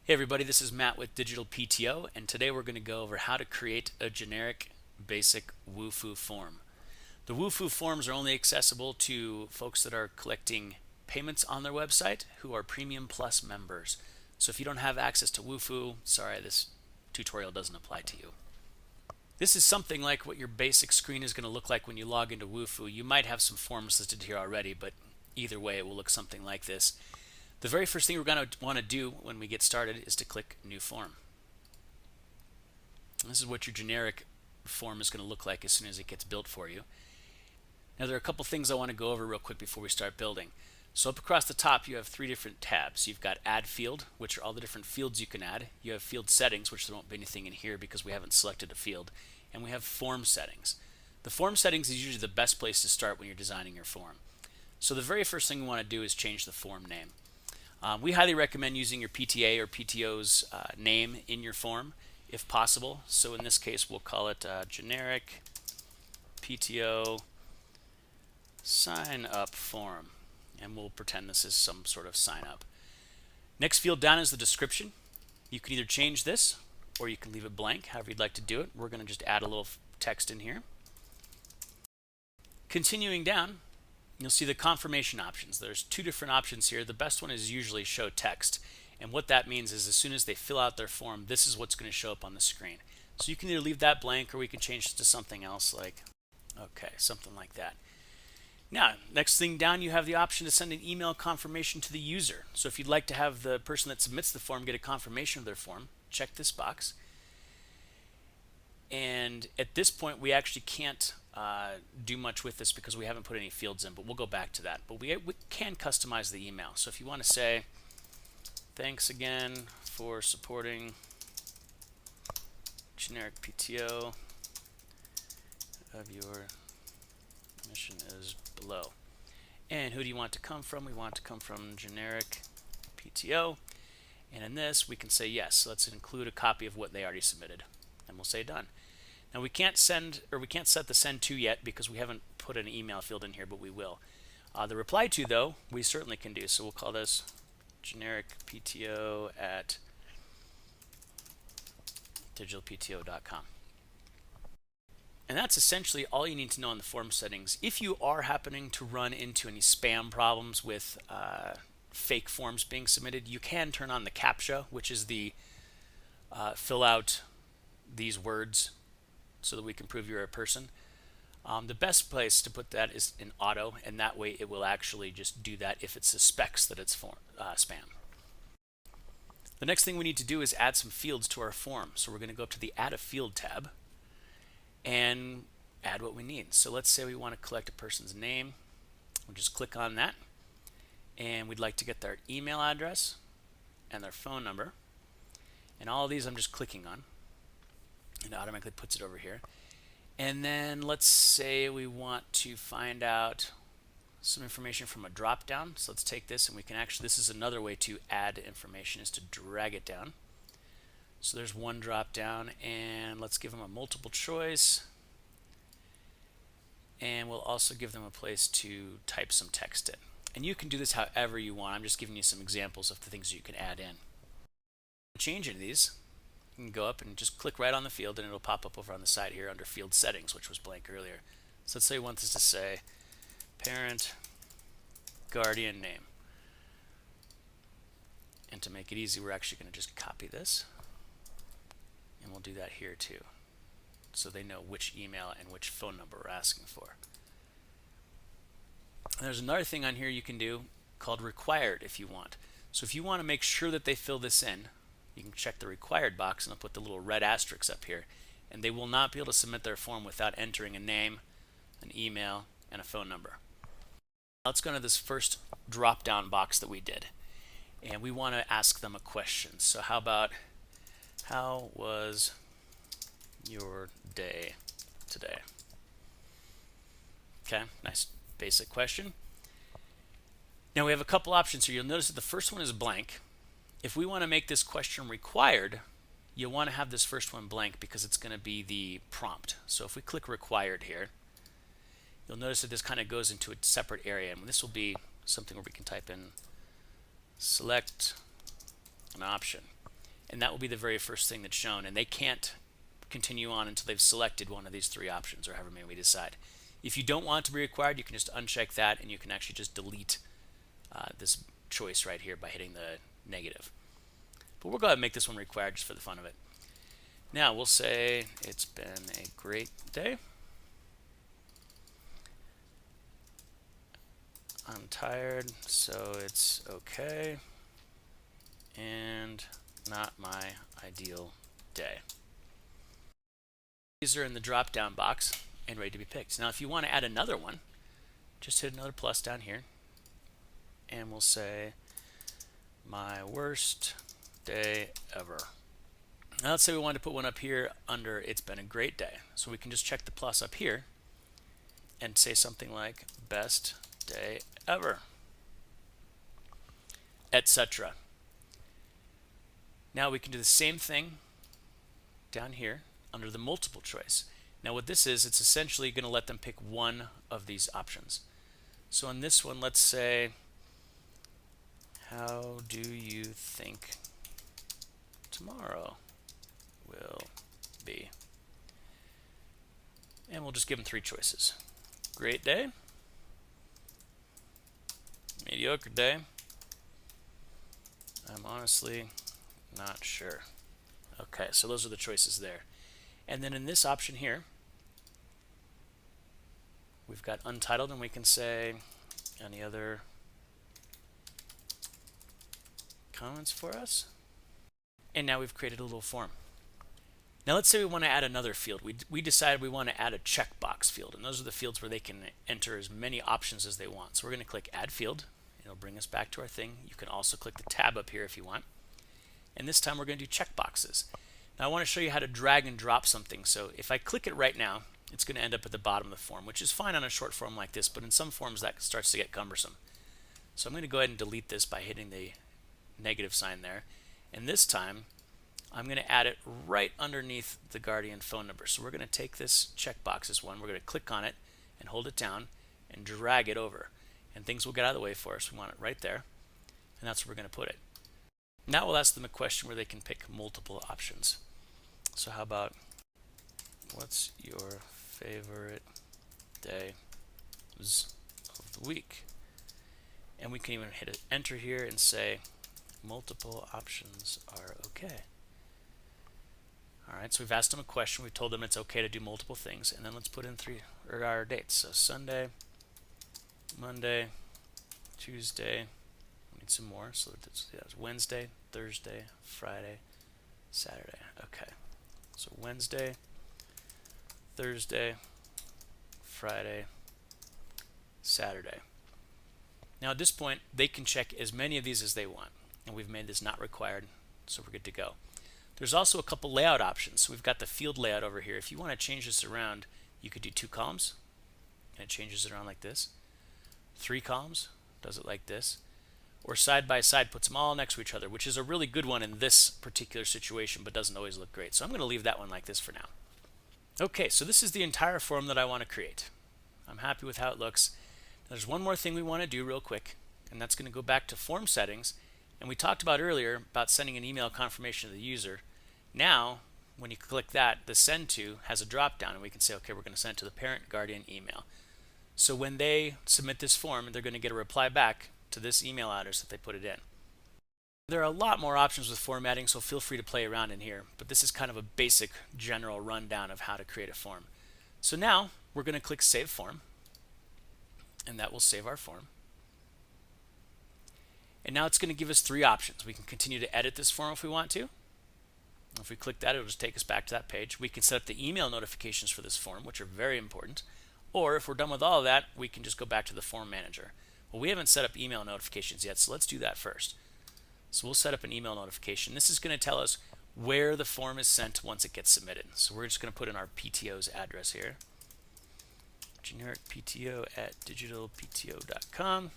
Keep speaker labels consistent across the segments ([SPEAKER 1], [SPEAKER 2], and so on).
[SPEAKER 1] Hey everybody, this is Matt with Digital PTO, and today we're going to go over how to create a generic basic Wufoo form. The Wufoo forms are only accessible to folks that are collecting payments on their website who are Premium Plus members. So if you don't have access to Wufoo, sorry, this tutorial doesn't apply to you. This is something like what your basic screen is going to look like when you log into Wufoo. You might have some forms listed here already, but either way it will look something like this. The very first thing we're going to want to do when we get started is to click New Form. This is what your generic form is going to look like as soon as it gets built for you. Now there are a couple things I want to go over real quick before we start building. So up across the top you have three different tabs. You've got Add Field, which are all the different fields you can add. You have Field Settings, which there won't be anything in here because we haven't selected a field. And we have Form Settings. The Form Settings is usually the best place to start when you're designing your form. So the very first thing we want to do is change the form name. We highly recommend using your PTA or PTO's name in your form if possible. So in this case we'll call it generic PTO sign up form, and we'll pretend this is some sort of sign up. Next field down is the description. You can either change this or you can leave it blank, however you'd like to do it. We're going to just add a little text in here. Continuing down, you'll see the confirmation options. There's two different options here. The best one is usually show text, and what that means is as soon as they fill out their form, this is what's going to show up on the screen. So you can either leave that blank or we can change it to something else, like something like that. Now next thing down, you have the option to send an email confirmation to the user. So if you'd like to have the person that submits the form get a confirmation of their form, check this box. And at this point we actually can't do much with this because we haven't put any fields in, but we'll go back to that. But we can customize the email. So if you want to say thanks again for supporting generic PTO of your mission is below, and who do you want to come from? We want to come from generic PTO, and in this we can say yes. So let's include a copy of what they already submitted, and we'll say done. Now we can't send, or we can't set the send to yet because we haven't put an email field in here, but we will. The reply to, though, we certainly can do. So we'll call this generic PTO at digitalpto.com. And that's essentially all you need to know on the form settings. If you are happening to run into any spam problems with fake forms being submitted, you can turn on the CAPTCHA, which is the fill out these words so that we can prove you're a person. The best place to put that is in auto, and that way it will actually just do that if it suspects that it's spam. The next thing we need to do is add some fields to our form. So we're going to go up to the Add a Field tab and add what we need. So let's say we want to collect a person's name. We'll just click on that, and we'd like to get their email address and their phone number. And all of these I'm just clicking on, and it automatically puts it over here. And then let's say we want to find out some information from a drop down. So let's take this, and we can actually, this is another way to add information, is to drag it down. So there's one drop down, and let's give them a multiple choice, and we'll also give them a place to type some text in. And you can do this however you want. I'm just giving you some examples of the things you can add in. To change any of these, you can go up and just click right on the field, and it'll pop up over on the side here under Field Settings, which was blank earlier. So let's say we want this to say parent guardian name. And to make it easy, we're actually going to just copy this, and we'll do that here too, so they know which email and which phone number we're asking for. And there's another thing on here you can do called required if you want. So if you want to make sure that they fill this in, you can check the required box, and I'll put the little red asterisk up here, and they will not be able to submit their form without entering a name, an email, and a phone number. Let's go to this first drop down box that we did, and we want to ask them a question. So how about, how was your day today? Okay, nice basic question. Now we have a couple options here. You'll notice that the first one is blank. If we want to make this question required, you'll want to have this first one blank because it's going to be the prompt. So if we click required here, you'll notice that this kind of goes into a separate area, and this will be something where we can type in select an option. and that will be the very first thing that's shown, and they can't continue on until they've selected one of these three options, or however many we decide. If you don't want it to be required, you can just uncheck that, and you can actually just delete this choice right here by hitting the negative. But we'll go ahead and make this one required just for the fun of it. Now we'll say it's been a great day. I'm tired, so it's okay, and not my ideal day. These are in the drop-down box and ready to be picked. Now if you want to add another one, just hit another plus down here, and we'll say my worst day ever. Now let's say we wanted to put one up here under it's been a great day. So we can just check the plus up here and say something like best day ever, etc. Now we can do the same thing down here under the multiple choice. Now what this is, it's essentially going to let them pick one of these options. So on this one, let's say, how do you think tomorrow will be? And we'll just give them three choices. Great day, mediocre day, I'm honestly not sure. Okay, so those are the choices there. And then in this option here, we've got untitled, and we can say any other comments for us. And now we've created a little form. Now let's say we want to add another field. We decided we want to add a checkbox field, and those are the fields where they can enter as many options as they want. So we're going to click Add Field. It'll bring us back to our thing. You can also click the tab up here if you want. And this time we're going to do checkboxes. Now I want to show you how to drag and drop something. So if I click it right now, it's going to end up at the bottom of the form, which is fine on a short form like this, but in some forms that starts to get cumbersome. So I'm going to go ahead and delete this by hitting the negative sign there. And this time I'm going to add it right underneath the Guardian phone number. So we're going to take this checkboxes one, we're going to click on it and hold it down and drag it over. And things will get out of the way for us. We want it right there, and that's where we're going to put it. Now we'll ask them a question where they can pick multiple options. So how about, what's your favorite day of the week? And we can even hit enter here and say multiple options are okay. All right, so we've asked them a question. We've told them it's okay to do multiple things, and then let's put in our dates. So Sunday, Monday, Tuesday, we need some more, so that's Wednesday, Thursday, Friday, Saturday. Okay, so Wednesday, Thursday, Friday, Saturday. Now at this point, they can check as many of these as they want, and we've made this not required, so we're good to go. There's also a couple layout options. So we've got the field layout over here. If you want to change this around, you could do 2 columns, and it changes it around like this. 3 columns, does it like this. Or side by side, puts them all next to each other, which is a really good one in this particular situation, but doesn't always look great. So I'm going to leave that one like this for now. Okay, so this is the entire form that I want to create. I'm happy with how it looks. There's one more thing we want to do real quick, and that's going to go back to form settings. And we talked about earlier about sending an email confirmation to the user. Now, when you click that, the send to has a drop down, and we can say, okay, we're going to send it to the parent guardian email. So when they submit this form, they're going to get a reply back to this email address that they put it in. There are a lot more options with formatting, so feel free to play around in here, but this is kind of a basic general rundown of how to create a form. So now we're going to click Save Form, and that will save our form. And now it's going to give us 3 options. We can continue to edit this form if we want to. If we click that, it'll just take us back to that page. We can set up the email notifications for this form, which are very important. Or if we're done with all of that, we can just go back to the form manager. Well, we haven't set up email notifications yet, so let's do that first. So we'll set up an email notification. This is going to tell us where the form is sent once it gets submitted. So we're just going to put in our PTO's address here. genericpto@digitalpto.com.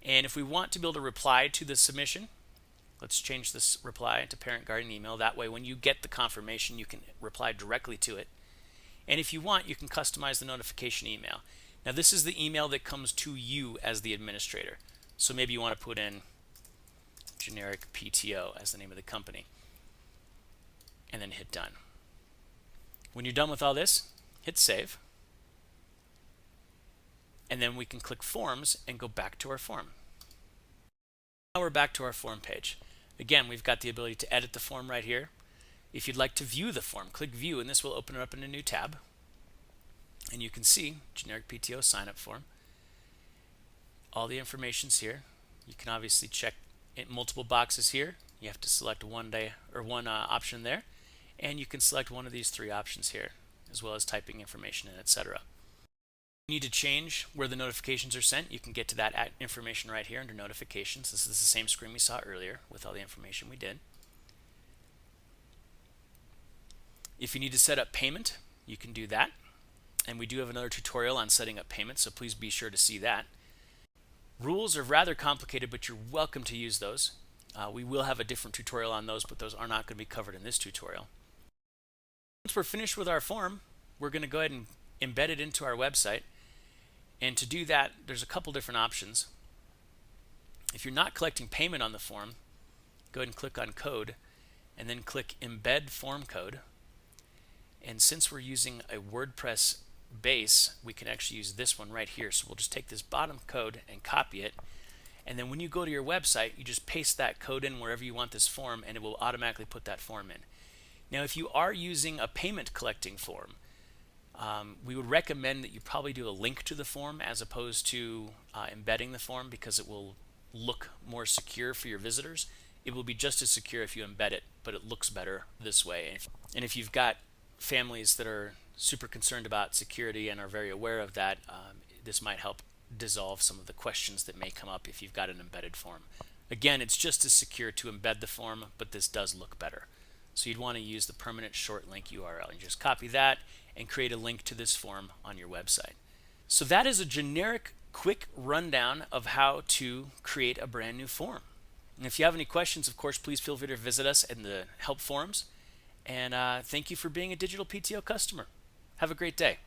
[SPEAKER 1] And if we want to be able to reply to the submission, let's change this reply to parent guardian email. That way, when you get the confirmation, you can reply directly to it. And if you want, you can customize the notification email. Now, this is the email that comes to you as the administrator. So maybe you want to put in generic PTO as the name of the company. and then hit done. When you're done with all this, hit save, and then we can click forms and go back to our form. Now we're back to our form page. Again, we've got the ability to edit the form right here. If you'd like to view the form, click view, and this will open it up in a new tab. And you can see generic PTO sign up form. All the information's here. You can obviously check multiple boxes here. You have to select one option there, and you can select one of these 3 options here, as well as typing information in, etc. If you need to change where the notifications are sent, you can get to that information right here under notifications. This is the same screen we saw earlier with all the information we did. If you need to set up payment, you can do that. And we do have another tutorial on setting up payment, so please be sure to see that. Rules are rather complicated, but you're welcome to use those. We will have a different tutorial on those, but those are not going to be covered in this tutorial. Once we're finished with our form, we're going to go ahead and embed it into our website. And to do that, there's a couple different options. If you're not collecting payment on the form, go ahead and click on code, and then click embed form code. And since we're using a WordPress base, we can actually use this one right here. So we'll just take this bottom code and copy it, and then when you go to your website, you just paste that code in wherever you want this form, and it will automatically put that form in. Now if you are using a payment collecting form, we would recommend that you probably do a link to the form as opposed to embedding the form, because it will look more secure for your visitors. It will be just as secure if you embed it, but it looks better this way. And if you've got families that are super concerned about security and are very aware of that, this might help dissolve some of the questions that may come up if you've got an embedded form. Again, it's just as secure to embed the form, but this does look better. So you'd want to use the permanent short link URL. You just copy that and create a link to this form on your website. So that is a generic quick rundown of how to create a brand new form. And if you have any questions, of course, please feel free to visit us in the help forums. And thank you for being a Digital PTO customer. Have a great day.